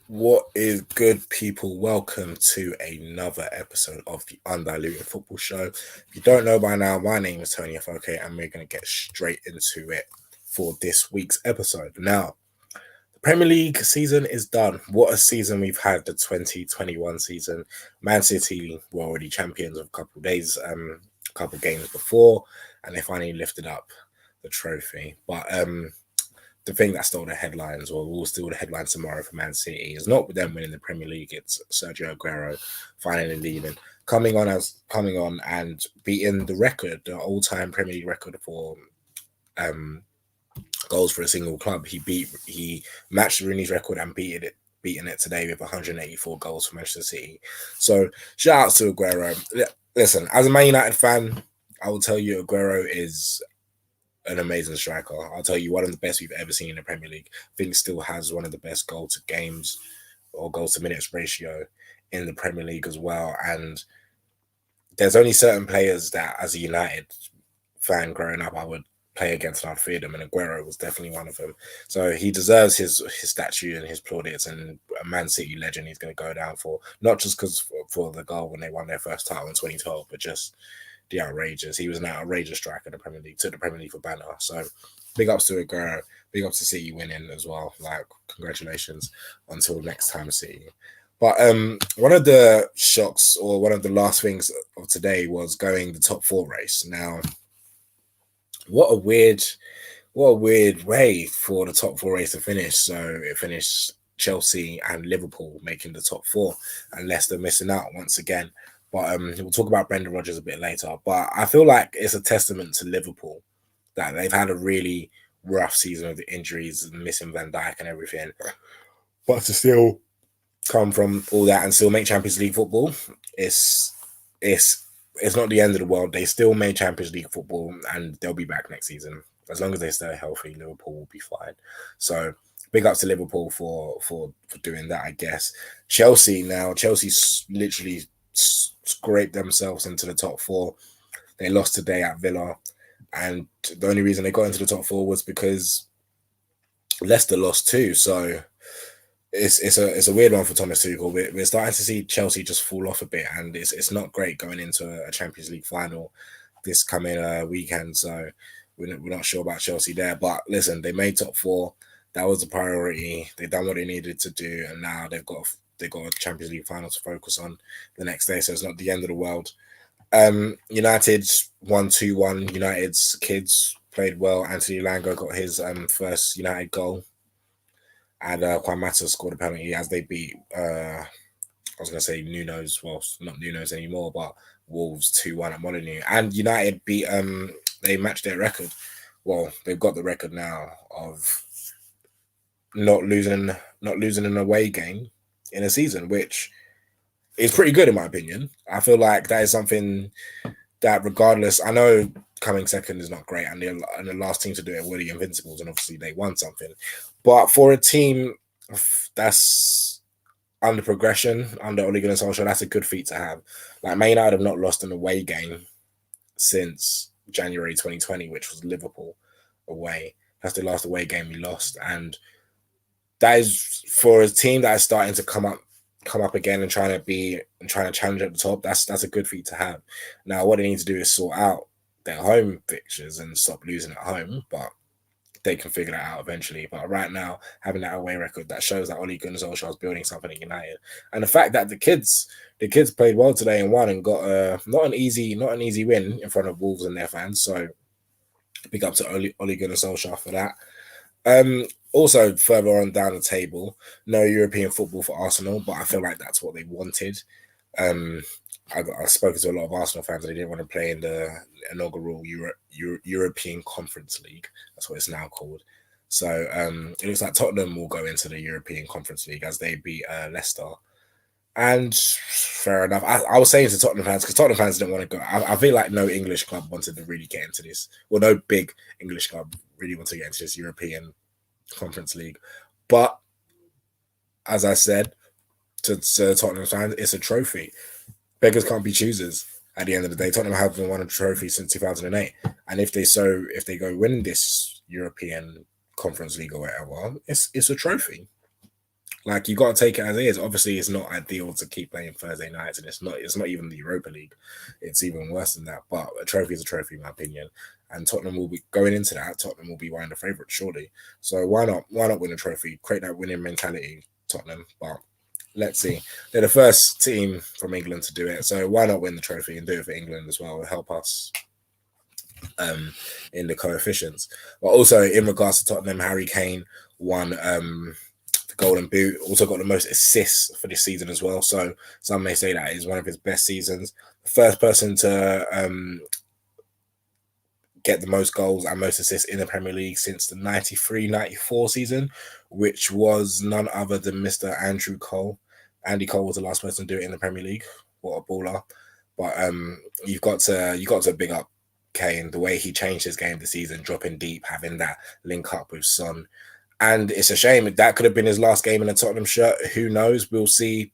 What is good, people? Welcome to another episode of the Undiluted Football Show. If you don't know by now, my name is Toni Afoke, and we're going to get straight into it for this week's episode. Now, the Premier League season is done. What a season we've had, the 2021 season. Man City were already champions of a couple of days, a couple of games before, and they finally lifted up the trophy. But the thing that stole the headlines, or will steal the headlines tomorrow for Man City, is not them winning the Premier League. It's Sergio Aguero finally leaving, coming on and beating the record, the all-time Premier League record for goals for a single club. He matched Rooney's record and beating it today with 184 goals for Manchester City. So shout out to Aguero. Listen, as a Man United fan, I will tell you Aguero is an amazing striker. I'll tell you, one of the best we've ever seen in the Premier League. I think still has one of the best goal to games or goals to minutes ratio in the Premier League as well. And there's only certain players that, as a United fan growing up, I would play against and I'd fear them, and Aguero was definitely one of them. So he deserves his statue and his plaudits, and a Man City legend he's going to go down for, not just because for the goal when they won their first title in 2012, but just the outrageous. He was an outrageous striker in the Premier League, took the Premier League for banner. So big ups to Aguero, big ups to City winning as well. Like, congratulations until next time, City. But one of the shocks, or one of the last things of today, was going the top four race. Now, what a weird way for the top four race to finish. So it finished Chelsea and Liverpool making the top four, and Leicester missing out once again. But we'll talk about Brendan Rodgers a bit later. But I feel like it's a testament to Liverpool that they've had a really rough season with the injuries, missing Van Dijk and everything. But to still come from all that and still make Champions League football, it's not the end of the world. They still made Champions League football, and they'll be back next season. As long as they stay healthy, Liverpool will be fine. So big ups to Liverpool for doing that, I guess. Chelsea literally scraped themselves into the top four. They lost today at Villa, and the only reason they got into the top four was because Leicester lost too. So it's a weird one for Thomas Tuchel. We're starting to see Chelsea just fall off a bit, and it's not great going into a Champions League final this coming weekend. So we're not sure about Chelsea there. But listen, they made top four. That was the priority. They've done what they needed to do, and now they've got a Champions League final to focus on the next day. So it's not the end of the world. United won 2-1. United's kids played well. Anthony Lango got his first United goal, and Juan Mata scored a penalty as they beat I was going to say Nuno's, well, not Nuno's anymore, but Wolves 2-1 at Molineux. And United beat they matched their record. Well, they've got the record now of not losing an away game in a season, which is pretty good in my opinion. I feel like that is something that, regardless, I know coming second is not great, and the last team to do it were the Invincibles, and obviously they won something. But for a team that's under progression, under Ole Gunnar Solskjaer, that's a good feat to have. Like, Man United have not lost an away game since January 2020, which was Liverpool away. That's the last away game we lost, and that is, for a team that is starting to come up again and trying to challenge at the top. That's a good feat to have. Now, what they need to do is sort out their home fixtures and stop losing at home, but they can figure that out eventually. But right now, having that away record, that shows that Ole Gunnar Solskjaer is building something at United, and the fact that the kids played well today and won and got not an easy win in front of Wolves and their fans. So big up to Ole Gunnar Solskjaer for that. Also, further on down the table, no European football for Arsenal, but I feel like that's what they wanted. I've spoken to a lot of Arsenal fans, and they didn't want to play in the inaugural European Conference League. That's what it's now called. So it looks like Tottenham will go into the European Conference League as they beat Leicester. And fair enough. I was saying to Tottenham fans, because Tottenham fans didn't want to go. I feel like no English club wanted to really get into this. Well, no big English club really wanted to get into this European Conference League. But as I said to Tottenham fans, it's a trophy. Beggars can't be choosers. At the end of the day, Tottenham haven't won a trophy since 2008. And if they go win this European Conference League or whatever, it's a trophy. Like, you got to take it as it is. Obviously, it's not ideal to keep playing Thursday nights, and it's not even the Europa League. It's even worse than that. But a trophy is a trophy, in my opinion. And Tottenham will be going into that. Tottenham will be one of the favourites, surely. So why not? Why not win a trophy? Create that winning mentality, Tottenham. But let's see. They're the first team from England to do it. So why not win the trophy and do it for England as well? It'll help us in the coefficients. But also, in regards to Tottenham, Harry Kane won the Golden Boot. Also got the most assists for this season as well. So some may say that is one of his best seasons. The first person to get the most goals and most assists in the Premier League since the 93-94 season, which was none other than Mr. Andrew Cole. Andy Cole was the last person to do it in the Premier League. What a baller. But you've got to big up Kane, the way he changed his game this season, dropping deep, having that link up with Son. And it's a shame that could have been his last game in a Tottenham shirt. Who knows? We'll see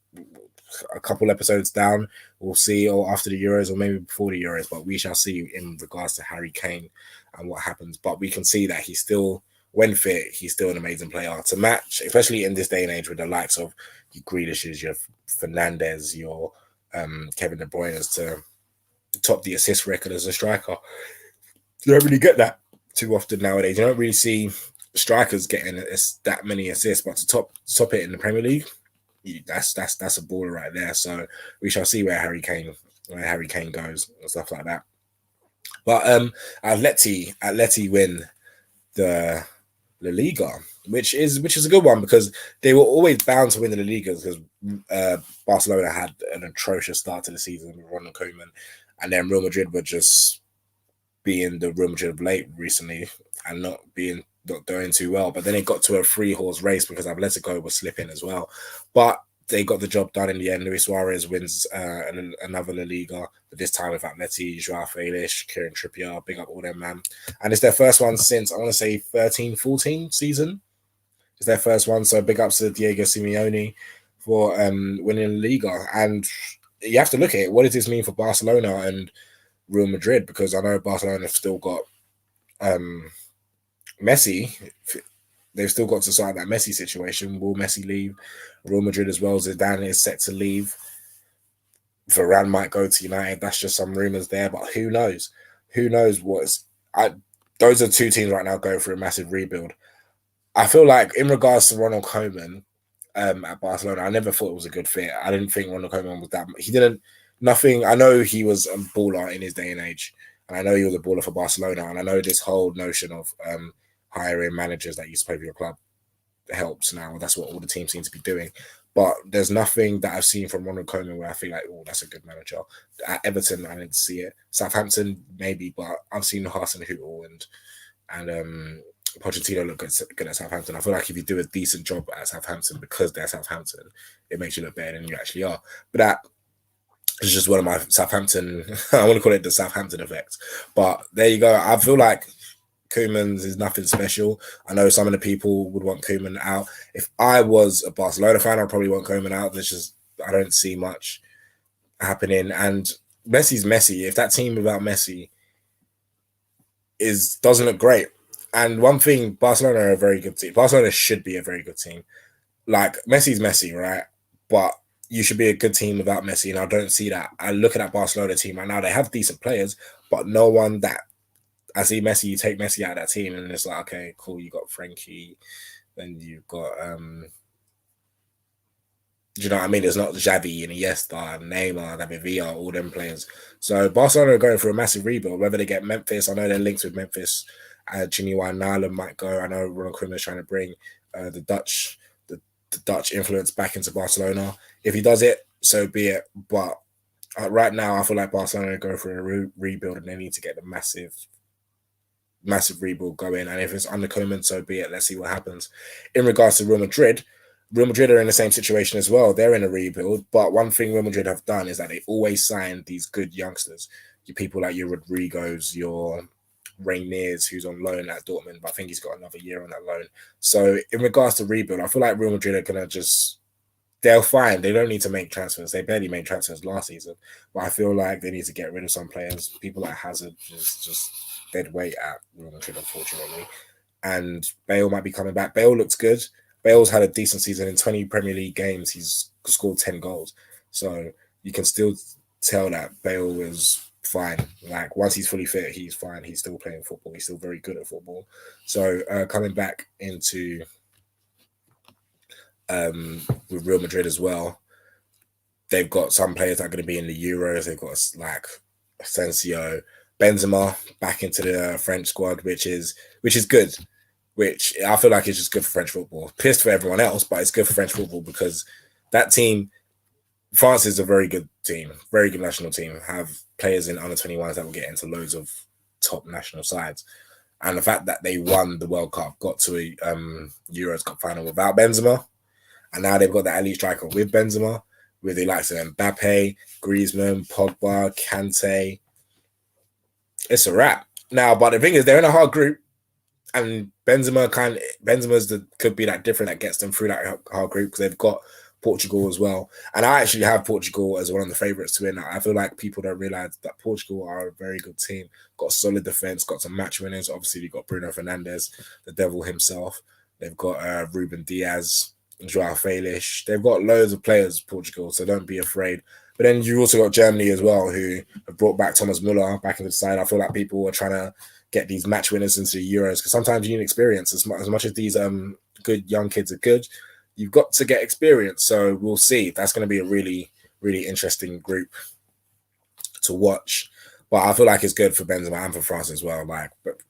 a couple episodes down. We'll see, or after the Euros, or maybe before the Euros. But we shall see in regards to Harry Kane and what happens. But we can see that he's still, when fit, he's still an amazing player to match, especially in this day and age with the likes of your Grealishes, your Fernandes, your Kevin De Bruyne to top the assist record as a striker. You don't really get that too often nowadays. You don't really see strikers getting that many assists, but to top it in the Premier League, that's a baller right there. So we shall see where Harry Kane goes and stuff like that. But Atleti win the La Liga, which is a good one because they were always bound to win the La Liga because Barcelona had an atrocious start to the season with Ronald Koeman, and then Real Madrid were just being the Real Madrid of late recently and not doing too well. But then it got to a 3-horse race because Atletico was slipping as well. But they got the job done in the end. Luis Suarez wins another La Liga, but this time with Atleti, Joao Felix, Kieran Trippier, big up all them, man. And it's their first one since, I want to say, 13-14 season. It's their first one, so big ups to Diego Simeone for winning La Liga. And you have to look at it. What does this mean for Barcelona and Real Madrid? Because I know Barcelona have still got Messi. They've still got to sort that Messi situation. Will Messi leave? Real Madrid as well. Zidane is set to leave. Varane might go to United. That's just some rumours there, but who knows? Who knows those are two teams right now going through a massive rebuild. I feel like in regards to Ronald Koeman at Barcelona, I never thought it was a good fit. I didn't think Ronald Koeman was that. He didn't. Nothing. I know he was a baller in his day and age, and I know he was a baller for Barcelona, and I know this whole notion of hiring managers that used to play for your club helps now. That's what all the teams seem to be doing. But there's nothing that I've seen from Ronald Koeman where I feel like, oh, that's a good manager. At Everton, I didn't see it. Southampton, maybe, but I've seen Hasenhüttl and Pochettino look good at Southampton. I feel like if you do a decent job at Southampton because they're Southampton, it makes you look better than you actually are. But that is just one of my Southampton, I want to call it the Southampton effect. But there you go. I feel like Koeman's is nothing special. I know some of the people would want Koeman out. If I was a Barcelona fan, I'd probably want Koeman out. I don't see much happening. And Messi's Messi. If that team without Messi doesn't look great. And one thing, Barcelona are a very good team. Barcelona should be a very good team. Like, Messi's Messi, right? But you should be a good team without Messi, and I don't see that. I look at that Barcelona team right now. They have decent players, but no one that I see Messi, you take Messi out of that team, and it's like, okay, cool, you got Frankie, then you've got do you know what I mean? There's not Xavi and Iniesta, Neymar, David Villa, all them players. So Barcelona are going through a massive rebuild. Whether they get Memphis, I know they're linked with Memphis. Chinua Wijnaldum might go. I know Ronald Koeman is trying to bring the Dutch influence back into Barcelona. If he does it, so be it. But right now, I feel like Barcelona are going through a rebuild, and they need to get the massive rebuild going. And if it's under Koeman, so be it. Let's see what happens. In regards to Real Madrid are in the same situation as well. They're in a rebuild, but one thing Real Madrid have done is that they always sign these good youngsters. Your people like your Rodrigos, your Rainiers, who's on loan at Dortmund, but I think he's got another year on that loan. So in regards to rebuild, I feel like Real Madrid are going to they'll find, they don't need to make transfers. They barely made transfers last season, but I feel like they need to get rid of some players. People like Hazard is just dead weight at Real Madrid, unfortunately. And Bale might be coming back. Bale looks good. Bale's had a decent season. In 20 Premier League games, he's scored 10 goals. So you can still tell that Bale is fine. Like, once he's fully fit, he's fine. He's still playing football. He's still very good at football. So coming back into with Real Madrid as well, they've got some players that are going to be in the Euros. They've got like Asensio, Benzema back into the French squad, which is good. Which I feel like is just good for French football. Pissed for everyone else, but it's good for French football because that team, France is a very good team, very good national team. Have players in under 21s that will get into loads of top national sides. And the fact that they won the World Cup, got to a Euros Cup final without Benzema, and now they've got that elite striker with Benzema, with the likes of Mbappe, Griezmann, Pogba, Kante. It's a wrap. Now, but the thing is, they're in a hard group, and Benzema's could be that different that gets them through that hard group because they've got Portugal as well. And I actually have Portugal as one of the favourites to win. I feel like people don't realise that Portugal are a very good team. Got a solid defence, got some match winners. Obviously, they've got Bruno Fernandes, the devil himself. They've got Ruben Diaz, Joao Felix. They've got loads of players, Portugal, so don't be afraid. But then you also got Germany as well, who have brought back Thomas Müller back into the side. I feel like people are trying to get these match winners into the Euros because sometimes you need experience. As much as these good young kids are good, you've got to get experience. So we'll see. That's going to be a really, really interesting group to watch. But I feel like it's good for Benzema and for France as well. Like, but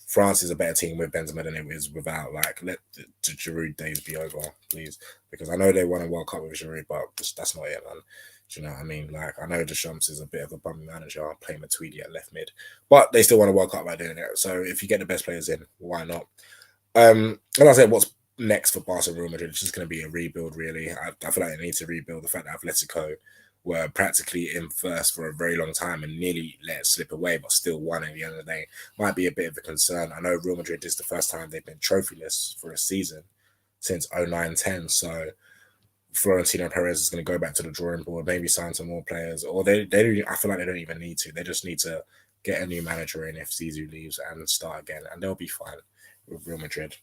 France is a better team with Benzema than it is without. Like, let the Giroud days be over, please, because I know they won a World Cup with Giroud, but that's not it, man. Do you know what I mean? Like, I know Deschamps is a bit of a bum manager playing Matuidi at left mid, but they still want to World Cup by doing it. So if you get the best players in, why not? And I said, what's next for Barca and Real Madrid? It's just going to be a rebuild, really. I feel like they need to rebuild. The fact that Atletico were practically in first for a very long time and nearly let it slip away, but still won at the end of the day, might be a bit of a concern. I know Real Madrid is the first time they've been trophyless for a season since 09-10, so Florentino Perez is going to go back to the drawing board, maybe sign some more players, or they I feel like they don't even need to. They just need to get a new manager in if Zizou leaves and start again, and they'll be fine with Real Madrid.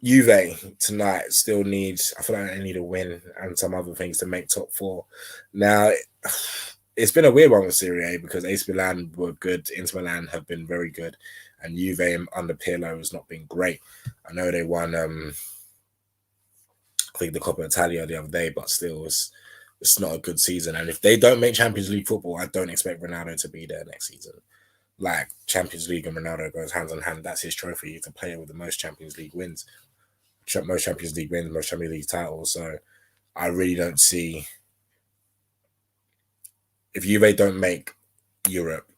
Juve tonight still needs, I feel like they need a win and some other things to make top four. Now, it's been a weird one with Serie A because AC Milan were good, Inter Milan have been very good, and Juve under Pirlo has not been great. I know they won I think the Coppa Italia the other day, but still it's not a good season. And if they don't make Champions League football, I don't expect Ronaldo to be there next season. Like, Champions League and Ronaldo goes hand in hand. That's his trophy. He's the player with the most Champions League wins. Most Champions League wins, most Champions League titles. So I really don't see, if Juve don't make Europe,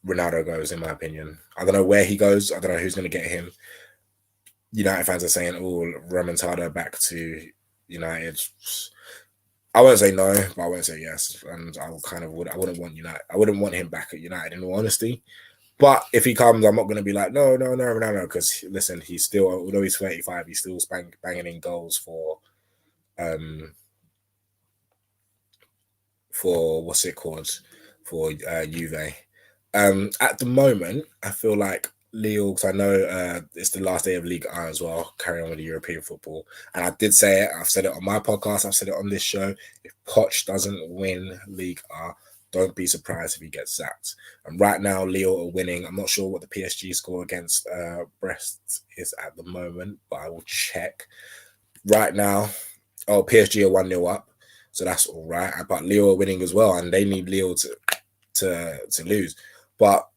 Ronaldo goes, in my opinion. I don't know where he goes. I don't know who's going to get him. United fans are saying, oh, Remontada back to United. I won't say no, but I won't say yes. And I wouldn't want United. I wouldn't want him back at United, in all honesty. But if he comes, I'm not going to be like, no, Ronaldo, because listen, he's still, although he's 35, he's still banging in goals for what's it called, for Juve. At the moment, I feel like Lille, because I know it's the last day of Ligue 1 as well, carrying on with the European football. And I did say it, I've said it on my podcast, I've said it on this show. If Poch doesn't win Ligue 1, don't be surprised if he gets sacked. And right now, Lille are winning. I'm not sure what the PSG score against Brest is at the moment, but I will check. Right now, PSG are 1-0 up, so that's all right. But Lille are winning as well, and they need Lille to lose. But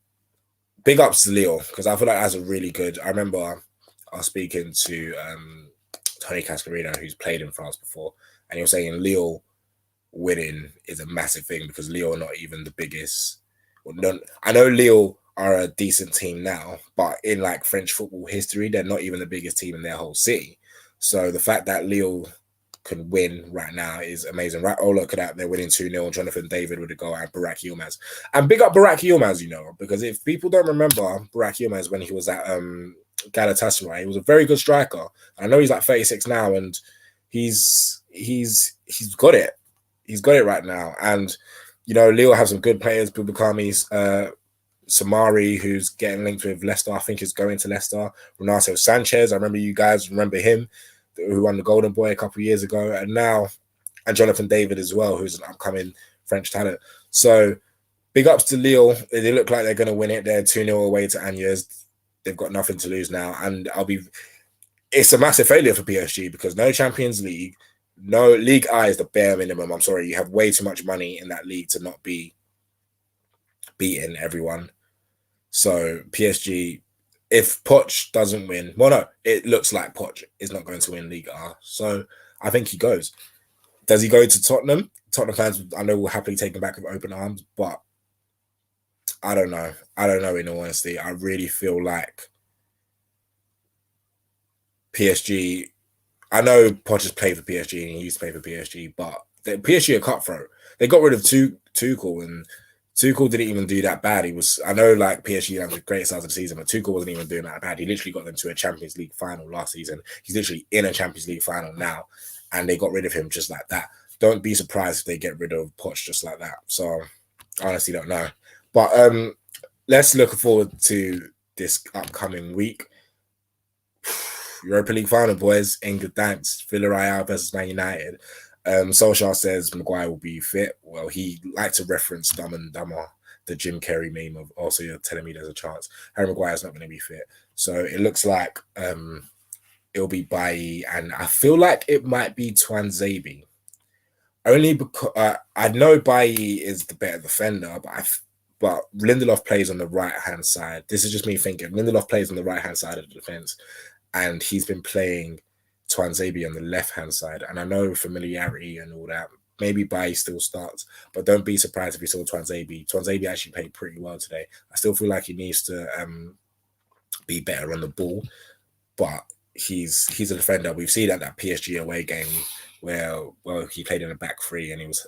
big ups to Lille, because I feel like that's a really good. I remember I was speaking to Toni Cascarino, who's played in France before, and he was saying Lille winning is a massive thing because Lille are not even the biggest. Well, I know Lille are a decent team now, but in like French football history, they're not even the biggest team in their whole city. So the fact that Lille can win right now is amazing. Right? Oh, look at that. They're winning 2-0. Jonathan David with a goal and Burak Yilmaz. And big up Burak Yilmaz, because if people don't remember Burak Yilmaz when he was at Galatasaray, he was a very good striker. I know he's like 36 now, and he's got it. He's got it right now. And, Lille have some good players. Bubakami's Samari, who's getting linked with Leicester, I think is going to Leicester. Renato Sanchez, I remember you guys remember him, who won the Golden Boy a couple of years ago, and Jonathan David as well, who's an upcoming French talent. So big ups to Lille. They look like they're going to win it. They're 2-0 away to Agnes. They've got nothing to lose now, and it's a massive failure for PSG because no Champions League, no League I is the bare minimum. I'm sorry, you have way too much money in that league to not be beating everyone. So PSG, if Poch doesn't win, well, no, it looks like Poch is not going to win League R. So I think he goes. Does he go to Tottenham? Tottenham fans, I know, will happily take him back with open arms, but I don't know. I don't know, in all honesty. I really feel like PSG, I know Poch has played for PSG and he used to play for PSG, but PSG are cutthroat. They got rid of Tuchel, and Tuchel didn't even do that bad. I know like PSG had the great start of the season, but Tuchel wasn't even doing that bad. He literally got them to a Champions League final last season. He's literally in a Champions League final now, and they got rid of him just like that. Don't be surprised if they get rid of Poch just like that. So I honestly don't know. But let's look forward to this upcoming week. Europa League final, boys. In good thanks. Villarreal versus Man United. Solskjaer says Maguire will be fit. Well, he liked to reference Dumb and Dumber, the Jim Carrey meme of also you're telling me there's a chance. Harry Maguire's not going to be fit. So it looks like it'll be Bailly, and I feel like it might be Tuanzebe. Only because I know Bailly is the better defender, but Lindelof plays on the right-hand side. This is just me thinking. Lindelof plays on the right-hand side of the defense, and he's been playing Tuanzebe on the left-hand side. And I know familiarity and all that. Maybe Bailly still starts, but don't be surprised if you saw Tuanzebe. Tuanzebe actually played pretty well today. I still feel like he needs to be better on the ball, but he's a defender. We've seen that PSG away game where he played in a back three and he was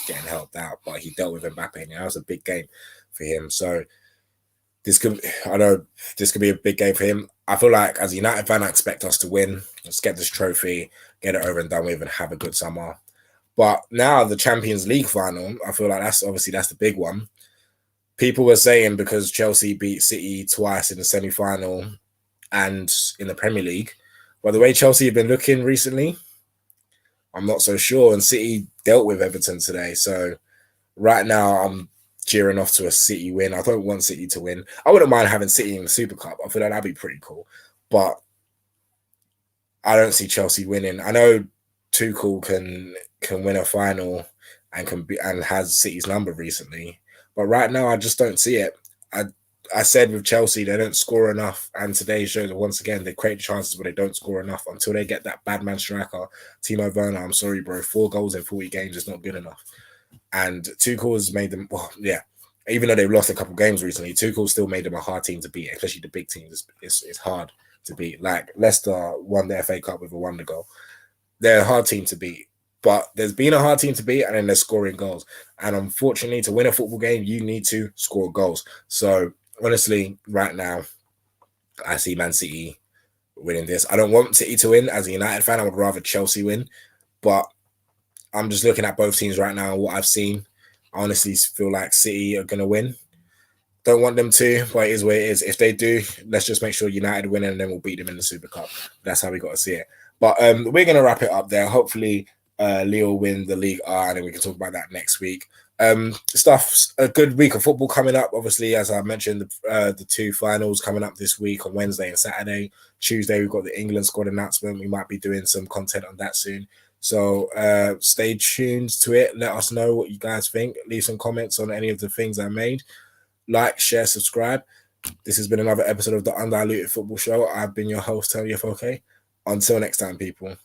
getting helped out, but he dealt with Mbappe, and that was a big game for him. So this could be a big game for him. I feel like as a United fan, I expect us to win. Let's get this trophy, get it over and done with, and have a good summer. But now the Champions League final, I feel like that's the big one. People were saying because Chelsea beat City twice in the semi-final and in the Premier League, but the way Chelsea have been looking recently, I'm not so sure. And City dealt with Everton today. So right now I'm cheering off to a City win. I don't want City to win. I wouldn't mind having City in the Super Cup. I feel like that'd be pretty cool. But I don't see Chelsea winning. I know Tuchel can win a final and has City's number recently. But right now I just don't see it. I said with Chelsea, they don't score enough. And today shows that once again, they create chances, but they don't score enough until they get that bad man striker, Timo Werner. I'm sorry, bro. 4 goals in 40 games is not good enough. And Tuchel has made them, well, yeah. Even though they've lost a couple games recently, Tuchel still made them a hard team to beat, especially the big teams. It's hard to beat. Like Leicester won the FA Cup with a wonder goal. They're a hard team to beat. But there's been a hard team to beat, and then they're scoring goals. And unfortunately, to win a football game, you need to score goals. So honestly, right now, I see Man City winning this. I don't want City to win. As a United fan, I would rather Chelsea win. But I'm just looking at both teams right now and what I've seen. I honestly feel like City are going to win. Don't want them to, but it is what it is. If they do, let's just make sure United win and then we'll beat them in the Super Cup. That's how we got to see it. But we're going to wrap it up there. Hopefully, Leo win the League R, and then we can talk about that next week. A good week of football coming up. Obviously, as I mentioned, the 2 finals coming up this week on Wednesday and Saturday. Tuesday, we've got the England squad announcement. We might be doing some content on that soon. So stay tuned to it. Let us know what you guys think. Leave some comments on any of the things I made. Like, share, subscribe. This has been another episode of the Undiluted Football Show. I've been your host, Toni Afoke. Until next time, people.